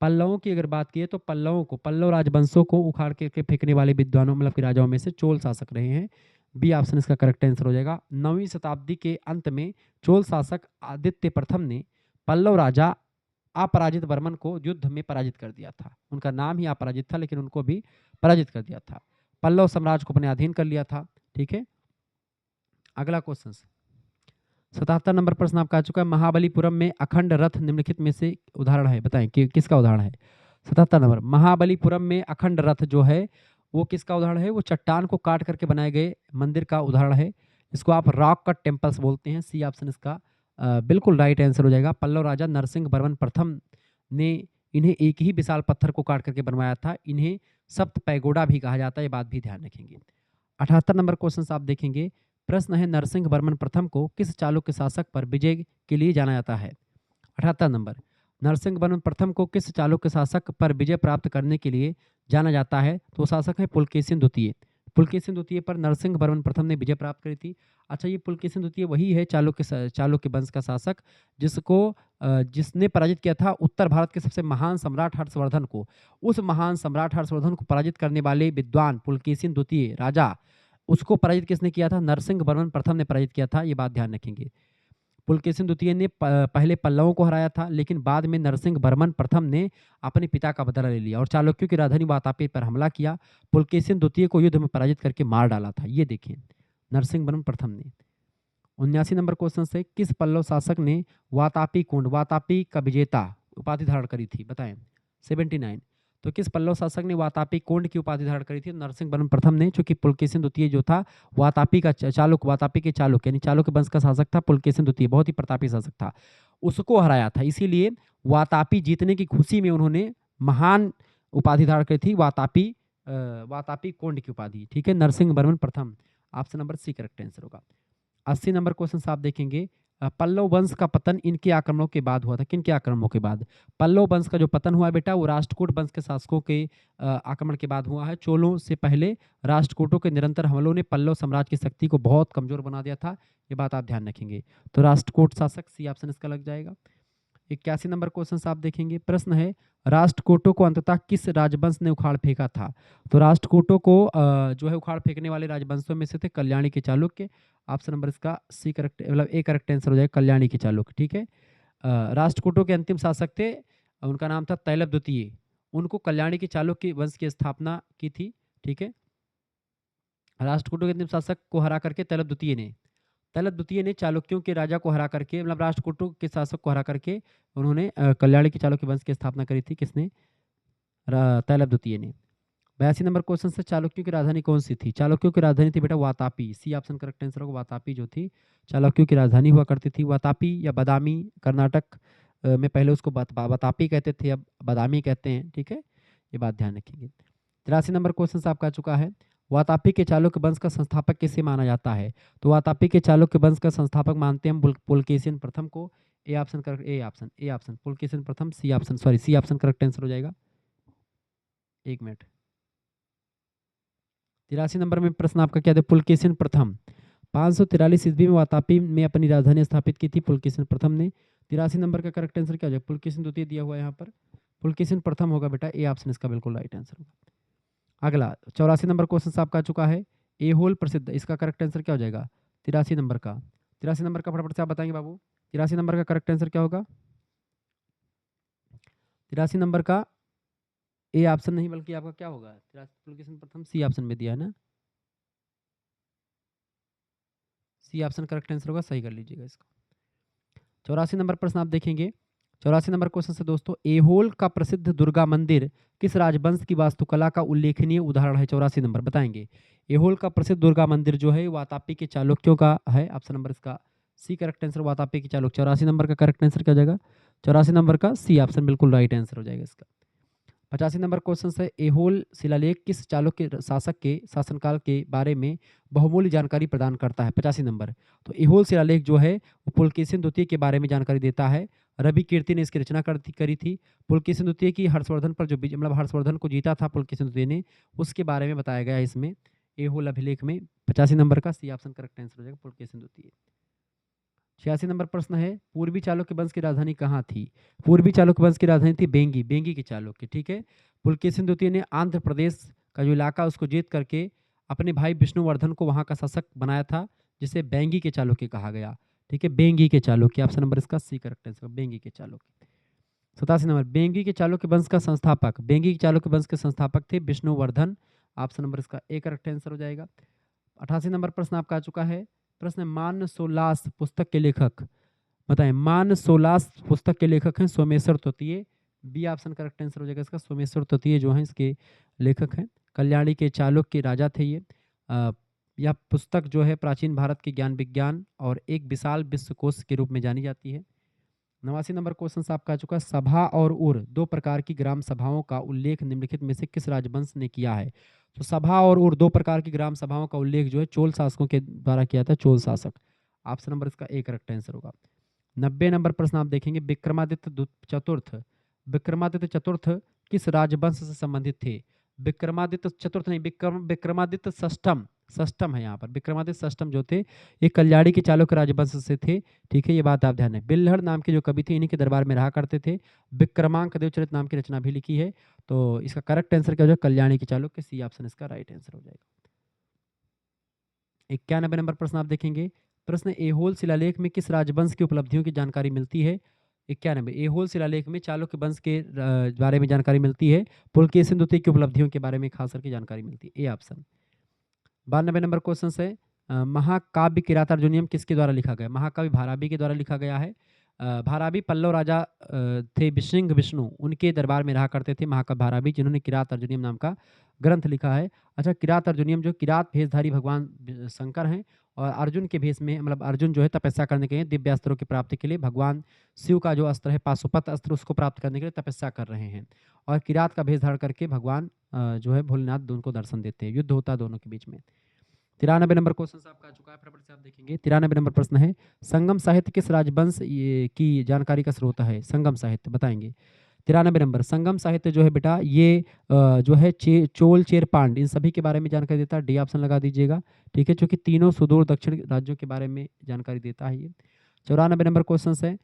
पल्लवों की अगर बात की तो पल्लव राजवंशों को उखाड़ के फेंकने वाले विद्वानों मतलब कि राजाओं में से चोल शासक रहे हैं। बी ऑप्शन इसका करेक्ट आंसर हो जाएगा। 9वीं शताब्दी के अंत में चोल शासक आदित्य प्रथम ने पल्लव राजा अपराजित वर्मन को युद्ध में पराजित कर दिया था। उनका नाम ही अपराजित था, लेकिन उनको भी पराजित कर दिया था। पल्लव साम्राज्य को अपने अधीन कर लिया था। ठीक है, अगला क्वेश्चन 77 नंबर प्रश्न आपका आ चुका है। महाबलीपुरम में अखंड रथ निम्नलिखित में से उदाहरण है, बताएं कि किसका उदाहरण है? 77 नंबर, महाबलीपुरम में अखंड रथ जो है वो किसका उदाहरण है? वो चट्टान को काट करके बनाए गए मंदिर का उदाहरण है। इसको आप रॉक कट टेम्पल्स बोलते हैं। सी ऑप्शन इसका बिल्कुल राइट आंसर हो जाएगा। पल्लव राजा नरसिंह वर्मन प्रथम ने इन्हें एक ही विशाल पत्थर को काट करके बनवाया था। इन्हें सप्त पैगोडा भी कहा जाता है, ये बात भी ध्यान रखेंगे। 78 नंबर क्वेश्चन आप देखेंगे। प्रश्न है, नरसिंह वर्मन प्रथम को किस चालुक्य शासक पर विजय के लिए जाना जाता है? 78 नंबर, नरसिंह वर्मन प्रथम को किस चालुक्य शासक पर विजय प्राप्त करने के लिए जाना जाता है? तो शासक है पुलकेशिन द्वितीय। पुलकेशिन द्वितीय पर नरसिंह वर्मन प्रथम ने विजय प्राप्त करी थी। अच्छा, ये पुलकेशिन द्वितीय वही है चालुक्य वंश का शासक जिसने पराजित किया था उत्तर भारत के सबसे महान सम्राट हर्षवर्धन को। उस महान सम्राट हर्षवर्धन को पराजित करने वाले विद्वान पुलकेशिन द्वितीय राजा, उसको पराजित किसने किया था? नरसिंह वर्मन प्रथम ने पराजित किया था। ये बात ध्यान रखेंगे। पुलकेशिन द्वितीय ने पहले पल्लवों को हराया था, लेकिन बाद में नरसिंह वर्मन प्रथम ने अपने पिता का बदला ले लिया और चालुक्यों की राजधानी वातापी पर हमला किया। पुलकेशिन द्वितीय को युद्ध में पराजित करके मार डाला था। ये देखें, नरसिंह वर्मन प्रथम ने। 79 नंबर क्वेश्चन से, किस पल्लव शासक ने वातापी का विजेता उपाधि धारण करी थी? बताएं। 79, तो किस पल्लव शासक ने वातापी कोंड की उपाधि धारण करी थी? नरसिंह वर्मन प्रथम ने, चूंकि पुलकेशिन द्वितीय जो था वातापी के चालुक्य यानी चालुक्य वंश का शासक था। पुलकेशिन द्वितीय बहुत ही प्रतापी शासक था, उसको हराया था। इसीलिए वातापी जीतने की खुशी में उन्होंने महान उपाधि धारण करी थी, वातापी कोंड की उपाधि। ठीक है, नरसिंह वर्मन प्रथम, option number C correct answer होगा। 80 नंबर क्वेश्चन आप देखेंगे। पल्लव वंश का पतन इनके आक्रमणों के बाद हुआ था। किन के आक्रमणों के बाद? पल्लव वंश का जो पतन हुआ बेटा वो राष्ट्रकूट वंश के शासकों के आक्रमण के बाद हुआ है। चोलों से पहले राष्ट्रकूटों के निरंतर हमलों ने पल्लव साम्राज्य की शक्ति को बहुत कमजोर बना दिया था। ये बात आप ध्यान रखेंगे। तो राष्ट्रकूट शासक, सी ऑप्शन इसका लग जाएगा। 81 नंबर क्वेश्चन आप देखेंगे। प्रश्न है, राष्ट्रकूटों को अंततः किस राजवंश ने उखाड़ फेंका था? तो राष्ट्रकूटों को जो है उखाड़ फेंकने वाले राजवंशों में से थे कल्याणी के चालुक्य। ऑप्शन नंबर इसका सी करेक्ट मतलब ए करेक्ट आंसर हो जाएगा, कल्याणी के चालुक्य। ठीक है, राष्ट्रकूटों के अंतिम शासक थे, उनका नाम था तैलभ द्वितीय। उनको कल्याणी के चालुक्य वंश की स्थापना की थी। ठीक है, राष्ट्रकूटों के अंतिम शासक को हरा करके तैलभ द्वितीय ने चालुक्यों के राजा को हरा करके मतलब राष्ट्रकूटों के शासक को हरा करके उन्होंने कल्याणी के चालुक्य वंश की स्थापना करी थी। किसने? तैलभ द्वितीय ने। 82 नंबर क्वेश्चन से, चालुक्यों की राजधानी कौन सी थी? चालुक्यों की राजधानी थी बेटा Vatapi. C option correct answer होगा। वातापी जो थी चालुक्यों की राजधानी हुआ करती थी। वातापी या बदामी, कर्नाटक में पहले उसको वातापी कहते थे, अब बदामी कहते हैं। ठीक है, ये बात ध्यान रखेंगे। 83 नंबर क्वेश्चन आपका चुका है। वातापी के चालुक्य वंश का संस्थापक किसे माना जाता है? तो वातापी के चालुक्य वंश का संस्थापक मानते हैं हम पुलकेशिन प्रथम को। A option correct, A option Pulakeshin प्रथम, C option, sorry C option correct answer हो जाएगा। 1 मिनट। 83 नंबर में प्रश्न आपका क्या था? पुलकेशिन प्रथम 543 ईस्वी में वातापी में अपनी राजधानी स्थापित की थी पुलकेशिन प्रथम ने। 83 नंबर का करेक्ट आंसर क्या हो जाएगा? पुलकेशिन द्वितीय दिया हुआ है यहाँ पर, पुलकेशिन प्रथम होगा बेटा, ए ऑप्शन इसका बिल्कुल राइट आंसर होगा। अगला 84 नंबर क्वेश्चन आपका आ चुका है, एहोल प्रसिद्ध, इसका करेक्ट आंसर क्या हो जाएगा? 83 नंबर का, 83 नंबर का फटाफट से आप बताएंगे बाबू, 83 नंबर का करेक्ट आंसर क्या होगा? 83 नंबर का ए ऑप्शन नहीं बल्कि आपका क्या होगा? 83 पुलकेशिन प्रथम सी ऑप्शन में दिया है ना, सी ऑप्शन करेक्ट आंसर होगा, सही कर लीजिएगा इसको। 84 नंबर प्रश्न आप देखेंगे, 84 नंबर क्वेश्चन से दोस्तों, एहोल का प्रसिद्ध दुर्गा मंदिर किस राजवंश की वास्तुकला का उल्लेखनीय उदाहरण है? 84 नंबर बताएंगे। एहोल का प्रसिद्ध दुर्गा मंदिर जो है वातापी के चालुक्यों का है, ऑप्शन नंबर इसका सी करेक्ट आंसर, वातापी के चालुक्य। 84 नंबर का करेक्ट आंसर क्या हो जाएगा? 84 नंबर का सी ऑप्शन बिल्कुल राइट आंसर हो जाएगा इसका। 85 नंबर क्वेश्चन है, एहोल शिलालेख किस चालुक्य शासक के शासनकाल के बारे में बहुमूल्य जानकारी प्रदान करता है? 85 नंबर, तो एहोल शिलालेख जो है वो पुलकेशिन द्वितीय के बारे में जानकारी देता है। रवि कीर्ति ने इसकी रचना करी थी। पुलकेशिन द्वितीय की हर्षवर्धन पर जो मतलब हर्षवर्धन को जीता था पुलकेशिन द्वितीय ने, उसके बारे में बताया गया है इसमें एहोल अभिलेख में। 85 नंबर का सी ऑप्शन करेक्ट आंसर हो जाएगा, पुलकेशिन द्वितीय। 86 नंबर प्रश्न है, पूर्वी चालुक्य वंश की राजधानी कहाँ थी? पूर्वी चालुक्य वंश की राजधानी थी बेंगी, बेंगी के चालुक्य, ठीक है। पुलकेशिन द्वितीय ने आंध्र प्रदेश का जो इलाका उसको जीत करके अपने भाई विष्णुवर्धन को वहाँ का शासक बनाया था, जिसे बेंगी के चालुक्य कहा गया, ठीक है। बेंगी के चालुक्य, ऑप्शन नंबर इसका सी करेक्ट आंसर, बेंगी के चालुक्य। 87 नंबर, बेंगी के चालुक्य वंश का संस्थापक, बेंगी के चालुक्य वंश के संस्थापक थे विष्णुवर्धन, ऑप्शन नंबर इसका ए करेक्ट आंसर हो जाएगा। 88 नंबर प्रश्न आपका आ चुका है, प्रश्न मानसोल्लास पुस्तक के लेखक बताएं। मानसोल्लास पुस्तक के लेखक हैं सोमेश्वर तृतीय, बी ऑप्शन करेक्ट आंसर हो जाएगा इसका। सोमेश्वर तृतीय जो हैं इसके लेखक हैं, कल्याणी के चालुक्य के राजा थे ये। यह पुस्तक जो है प्राचीन भारत के ज्ञान विज्ञान और एक विशाल विश्वकोश के रूप में जानी जाती है। 89 नंबर क्वेश्चन आपका आ चुका है, सभा और उर दो प्रकार की ग्राम सभाओं का उल्लेख निम्नलिखित में से किस राजवंश ने किया है? तो सभा और उर दो प्रकार की ग्राम सभाओं का उल्लेख जो है चोल शासकों के द्वारा किया था, चोल शासक, ऑप्शन नंबर इसका ए करेक्ट आंसर होगा। 90 नंबर प्रश्न आप देखेंगे, विक्रमादित्य चतुर्थ, विक्रमादित्य चतुर्थ किस राजवंश से संबंधित थे? विक्रमादित्य चतुर्थ नहीं, विक्रमादित्य षष्ठम, षष्ठम है यहाँ पर, विक्रमादित्य षष्ठम जो थे ये कल्याणी के चालुक्य राजवंश से थे, ठीक है। ये बात आप ध्यान रखें। बिल्हड़ नाम के जो कवि थे इन्हीं के दरबार में रहा करते थे। विक्रमांक देवचरित नाम की रचना भी लिखी है, तो इसका करेक्ट आंसर क्या हो जाएगा? कल्याणी के चालुक्य, सी ऑप्शन इसका राइट आंसर हो जाएगा। 91 नंबर प्रश्न आप देखेंगे, प्रश्न एहोल शिलालेख में किस राजवंश की उपलब्धियों की जानकारी मिलती है? 91, एहोल शिलालेख में चालुक्य वंश के बारे में जानकारी मिलती है, पुलकेशिन द्वितीय की उपलब्धियों के बारे में खास करके जानकारी मिलती है, ए ऑप्शन। 92 नंबर क्वेश्चन है, महाकाव्य किरातार्जुनीयम किसके द्वारा लिखा गया? महाकाव्य भारवी के द्वारा लिखा गया है। भारवी पल्लव राजा थे सिंह विष्णु, उनके दरबार में रहा करते थे महाकाव्य भारवी, जिन्होंने किरातार्जुनीयम नाम का ग्रंथ लिखा है। अच्छा, किरातार्जुनीयम जो किरात भेषधारी भगवान शंकर हैं और अर्जुन के भेष में, मतलब अर्जुन जो है तपस्या करने के लिए दिव्य अस्त्रों की प्राप्ति के लिए भगवान शिव का जो अस्त्र है पाशुपत अस्त्र, उसको प्राप्त करने के लिए तपस्या कर रहे हैं, और किरात का भेष धारण करके भगवान जो है भोलेनाथ उनको दर्शन देते हैं, युद्ध होता है दोनों के बीच में। 93 नंबर क्वेश्चन आपका आ चुका है, फटाफट से आप देखेंगे। 93 नंबर प्रश्न है, संगम साहित्य किस राजवंश की जानकारी का स्रोत है? संगम साहित्य बताएंगे। 93 नंबर, संगम साहित्य जो है बेटा ये जो है चोल चेर पांड, इन सभी के बारे में जानकारी देता है, डी ऑप्शन लगा दीजिएगा, ठीक है, क्योंकि तीनों सुदूर दक्षिण राज्यों के बारे में जानकारी देता है ये। 94 नंबर क्वेश्चन है,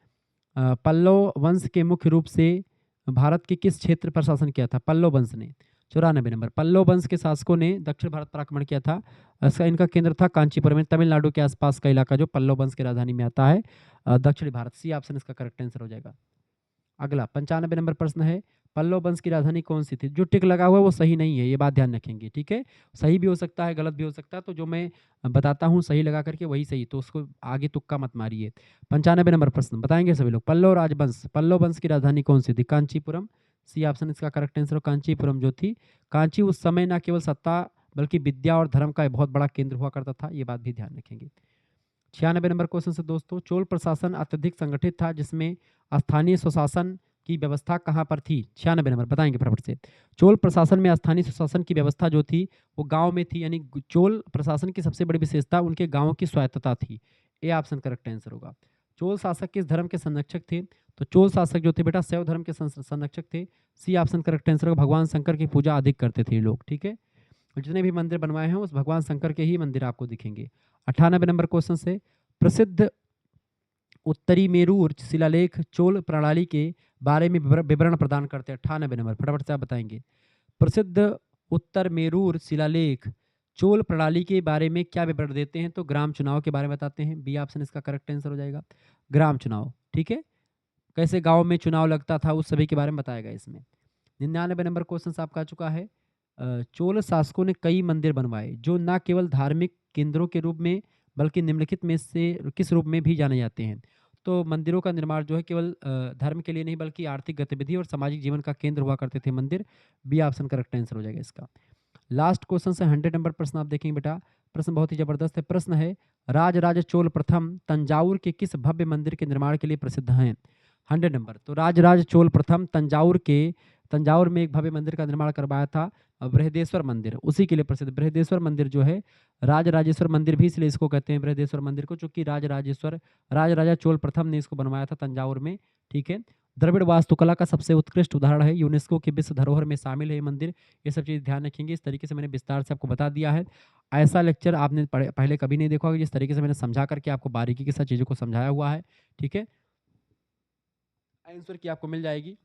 पल्लव वंश के मुख्य रूप से भारत के किस क्षेत्र पर शासन किया था पल्लव वंश ने? 94 नंबर, पल्लव वंश के शासकों ने दक्षिण भारत पर आक्रमण किया था, इसका इनका केंद्र था कांचीपुरम में, तमिलनाडु के आसपास का इलाका जो पल्लव वंश की राजधानी में आता है, दक्षिणी भारत, सी ऑप्शन इसका करेक्ट आंसर हो जाएगा। अगला 95 नंबर प्रश्न है, पल्लव वंश की राजधानी कौन सी थी? जो टिक लगा हुआ है वो सही नहीं है, ये बात ध्यान रखेंगे, ठीक है। सही भी हो सकता है, गलत भी हो सकता है, तो जो मैं बताता हूँ सही लगा करके वही सही, तो उसको आगे तुक्का मत मारिए। 95 नंबर प्रश्न बताएंगे सभी लोग, पल्लव राजवंश, पल्लव वंश की राजधानी कौन सी थी? कांचीपुरम, सी ऑप्शन इसका करेक्ट आंसर हो। कांचीपुरम जो थी, कांची उस समय न केवल सत्ता बल्कि विद्या और धर्म का एक बहुत बड़ा केंद्र हुआ करता था, ये बात भी ध्यान रखेंगे। 96 नंबर क्वेश्चन से दोस्तों, चोल प्रशासन अत्यधिक संगठित था जिसमें स्थानीय स्वशासन की व्यवस्था कहाँ पर थी? 96 नंबर बताएंगे फटाफट से। चोल प्रशासन में स्थानीय स्वशासन की व्यवस्था जो थी वो गांव में थी, यानी चोल प्रशासन की सबसे बड़ी विशेषता उनके गांवों की स्वायत्तता थी, ए ऑप्शन करेक्ट आंसर होगा। चोल शासक किस धर्म के संरक्षक थे? तो चोल शासक जो थे बेटा शैव धर्म के संरक्षक थे। सी ऑप्शन करेक्ट आंसर होगा। भगवान शंकर की पूजा अधिक करते थे ये लोग, ठीक है। और जितने भी मंदिर बनवाए हैं उस भगवान शंकर के ही मंदिर आपको दिखेंगे। 98 नंबर क्वेश्चन से प्रसिद्ध उत्तरी मेरू शिलालेख चोल प्रणाली के बारे में विवरण प्रदान करते हैं। 98 नंबर फटाफट से आप बताएंगे। प्रसिद्ध उत्तर मेरूर शिलालेख चोल प्रणाली के बारे में क्या विवरण देते हैं? तो ग्राम चुनाव के बारे में बताते हैं। बी ऑप्शन इसका करेक्ट आंसर हो जाएगा, ग्राम चुनाव, ठीक है। कैसे गांव में चुनाव लगता था उस सभी के बारे में बताएगा इसमें। 99 नंबर क्वेश्चन आपका आ चुका है। चोल शासकों ने कई मंदिर बनवाए जो न केवल धार्मिक केंद्रों के रूप में बल्कि निम्नलिखित में से किस रूप में भी जाने जाते हैं? तो मंदिरों का निर्माण जो है केवल धर्म के लिए नहीं बल्कि आर्थिक गतिविधि और सामाजिक जीवन का केंद्र हुआ करते थे मंदिर। बी ऑप्शन करेक्ट आंसर हो जाएगा इसका। लास्ट क्वेश्चन से 100 नंबर प्रश्न आप देखेंगे बेटा। प्रश्न बहुत ही जबरदस्त है। प्रश्न है राजराज चोल प्रथम तंजावुर के किस भव्य मंदिर के निर्माण के लिए प्रसिद्ध हैं? 100 नंबर। तो राजराज चोल प्रथम तंजावुर में एक भव्य मंदिर का निर्माण करवाया था, बृहदेश्वर मंदिर, उसी के लिए प्रसिद्ध। बृहदेश्वर मंदिर जो है राजराजेश्वर मंदिर भी इसलिए इसको कहते हैं बृहदेश्वर मंदिर को, चूंकि राजराजा चोल प्रथम ने इसको बनवाया था तंजावुर में, ठीक है। द्रविड़ वास्तुकला का सबसे उत्कृष्ट उदाहरण है, यूनेस्को के विश्व धरोहर में शामिल है ये मंदिर। ये सब चीज़ ध्यान रखेंगे। इस तरीके से मैंने विस्तार से आपको बता दिया है। ऐसा लेक्चर आपने पहले कभी नहीं देखा होगा जिस तरीके से मैंने समझा करके आपको बारीकी के साथ चीज़ों को समझाया हुआ है, ठीक है। आंसर की आपको मिल जाएगी,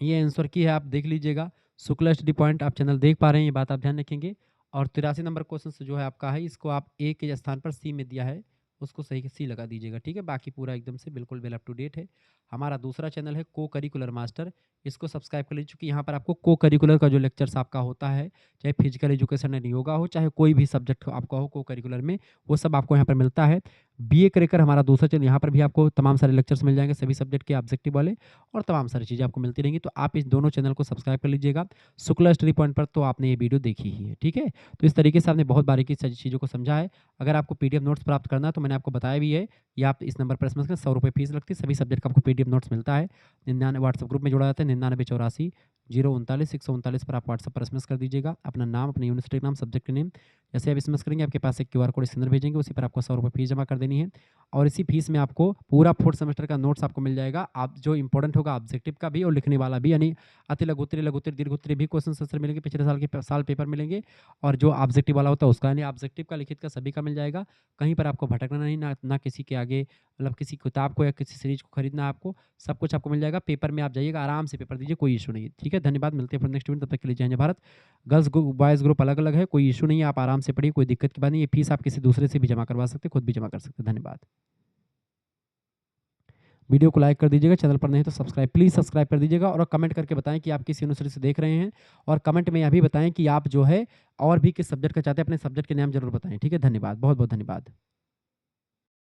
ये आंसर की है, आप देख लीजिएगा। शुक्ला स्टडी पॉइंट आप चैनल देख पा रहे हैं, ये बात आप ध्यान रखेंगे। और 83 नंबर क्वेश्चन जो है आपका है, इसको आप ए के स्थान पर सी में दिया है, उसको सही सी लगा दीजिएगा, ठीक है। बाकी पूरा एकदम से बिल्कुल वेल अप टू डेट है। हमारा दूसरा चैनल है को करिकुलर मास्टर, इसको सब्सक्राइब कर लीजिए, चूँकि यहाँ पर आपको को करिकुलर का जो लेक्चर्स आपका होता है, चाहे फिजिकल एजुकेशन एंड योगा हो, चाहे कोई भी सब्जेक्ट आपका हो को करिकुलर में, वो सब आपको यहाँ पर मिलता है। बीए करेकर हमारा दूसरा चैनल, यहाँ पर भी आपको तमाम सारे लेक्चर्स मिल जाएंगे सभी सब्जेक्ट के ऑब्जेक्टिव वाले, और तमाम सारी चीज़ें आपको मिलती रहेंगी। तो आप इस दोनों चैनल को सब्सक्राइब कर लीजिएगा। शुक्ला स्टडी पॉइंट पर तो आपने ये वीडियो देखी ही है, ठीक है। तो इस तरीके से आपने बहुत बारीकी से चीज़ों को समझा है। अगर आपको पीडीएफ नोट्स प्राप्त करना है तो मैंने आपको बताया भी है, या आप इस नंबर पर एसएमएस करें, 100 रुपये फीस लगती है, सभी सब्जेक्ट का आपको पीडीएफ नोट्स मिलता है। 99 व्हाट्सएप ग्रुप में जोड़ा जाता है, 9984 039 639 पर आप व्हाट्सएप पर एसएमएस कर दीजिएगा अपना नाम, अपनी यूनिवर्सिटी का नाम, सब्जेक्ट के नेम। जैसे आप एसएमएस करेंगे आपके पास एक क्यूआर कोड स्कैनर भेजेंगे, उसी पर आपको 100 रुपये फीस जमा कर देनी है, और इसी फीस में आपको पूरा 4th सेमेस्टर का नोट्स आपको मिल जाएगा। आप जो इंपॉर्टेंट होगा ऑब्जेक्टिव का भी और लिखने वाला भी, यानी अति लघु उत्तरीय, लघु उत्तरीय, दीर्घ उत्तरीय भी क्वेश्चन आंसर मिलेंगे, पिछले साल के साल पेपर मिलेंगे, और जो ऑब्जेक्टिव वाला होता है उसका, यानी ऑब्जेक्टिव का, लिखित का, सभी का मिल जाएगा। कहीं पर आपको भटकना नहीं, ना किसी के आगे, मतलब किसी किताब को या किसी सीरीज को खरीदना, आपको सब कुछ आपको मिल जाएगा। पेपर में आप जाइएगा, आराम से पेपर दीजिए, कोई इशू नहीं है, ठीक है। धन्यवाद, मिलते हैं फिर नेक्स्ट वीडियो, तब तक के लिए जय Hind Bharat. Girls group boys group अलग अलग है, कोई इशू नहीं है, आप आराम से पढ़िए, कोई दिक्कत की बात नहीं है। फीस आप किसी दूसरे से भी जमा करवा सकते हैं, खुद भी जमा कर सकते हैं। धन्यवाद। वीडियो को लाइक कर दीजिएगा, चैनल पर नहीं तो सब्सक्राइब, प्लीज़ सब्सक्राइब कर दीजिएगा, और कमेंट करके बताएं कि आप किस यूनिवर्सिटी से देख रहे हैं, और कमेंट में यह भी बताएं कि आप जो है और भी किस सब्जेक्ट का चाहते हैं, अपने सब्जेक्ट के नाम जरूर बताएं, ठीक है। धन्यवाद, बहुत बहुत धन्यवाद।